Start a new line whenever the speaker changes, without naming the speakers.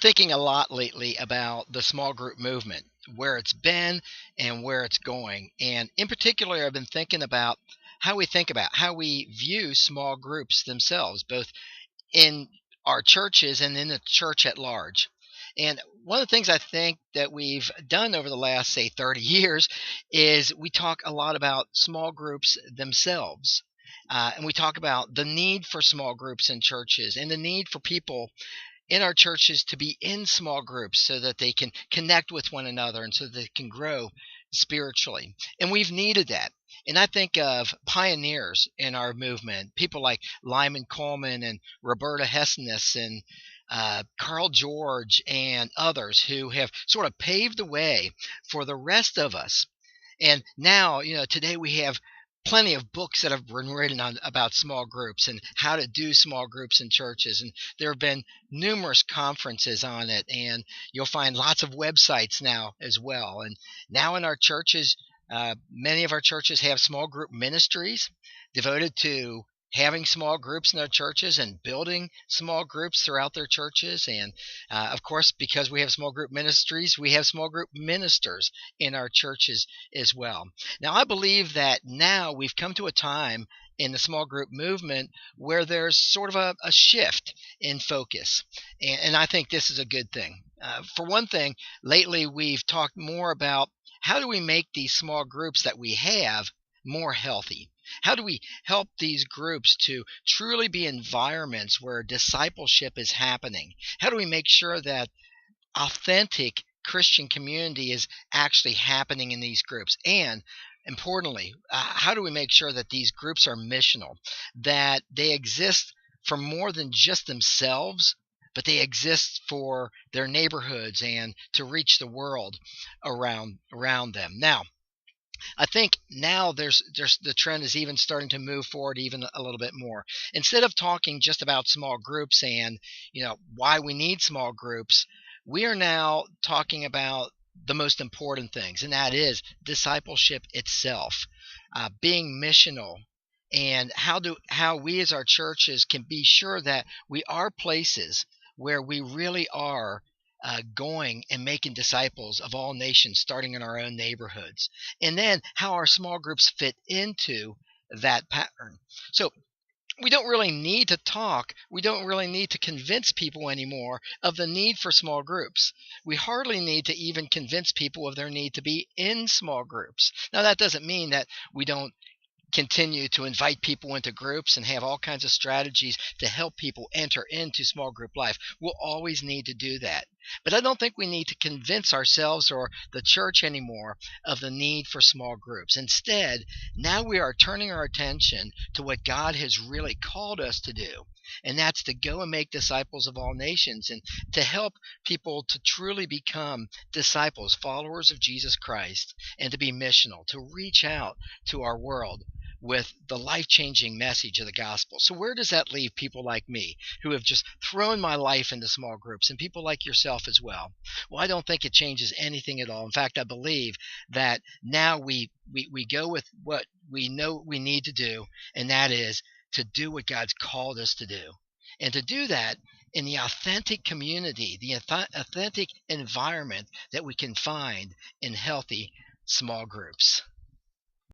thinking a lot lately about the small group movement, where it's been and where it's going. And in particular, I've been thinking about how we view small groups themselves, both in our churches and in the church at large. And one of the things I think that we've done over the last, say, 30 years is we talk a lot about small groups themselves. And we talk about the need for small groups in churches and the need for people in our churches to be in small groups so that they can connect with one another and so they can grow spiritually. And we've needed that. And I think of pioneers in our movement, people like Lyman Coleman and Roberta Hessness and Carl George and others who have sort of paved the way for the rest of us. And now, today we have plenty of books that have been written on about small groups and how to do small groups in churches, and there have been numerous conferences on it, and you'll find lots of websites now as well. And now in our churches, many of our churches have small group ministries devoted to having small groups in their churches and building small groups throughout their churches. And of course, because we have small group ministries, we have small group ministers in our churches as well. Now, I believe that now we've come to a time in the small group movement where there's sort of a shift in focus. And I think this is a good thing. For one thing, lately we've talked more about how do we make these small groups that we have more healthy? How do we help these groups to truly be environments where discipleship is happening? How do we make sure that authentic Christian community is actually happening in these groups? And importantly, how do we make sure that these groups are missional, that they exist for more than just themselves, but they exist for their neighborhoods and to reach the world around them? Now, I think now there's the trend is even starting to move forward even a little bit more. Instead of talking just about small groups and why we need small groups, we are now talking about the most important things, and that is discipleship itself, being missional, and how we as our churches can be sure that we are places where we really are going and making disciples of all nations, starting in our own neighborhoods, and then how our small groups fit into that pattern. So we don't really need to talk. We don't really need to convince people anymore of the need for small groups. We hardly need to even convince people of their need to be in small groups. Now, that doesn't mean that we don't continue to invite people into groups and have all kinds of strategies to help people enter into small group life. We'll always need to do that. But I don't think we need to convince ourselves or the church anymore of the need for small groups. Instead, now we are turning our attention to what God has really called us to do. And that's to go and make disciples of all nations and to help people to truly become disciples, followers of Jesus Christ, and to be missional, to reach out to our world with the life-changing message of the gospel. So where does that leave people like me who have just thrown my life into small groups, and people like yourself as well? Well, I don't think it changes anything at all. In fact, I believe that now we go with what we know we need to do, and that is to do what God's called us to do. And to do that in the authentic community, the authentic environment that we can find in healthy small groups.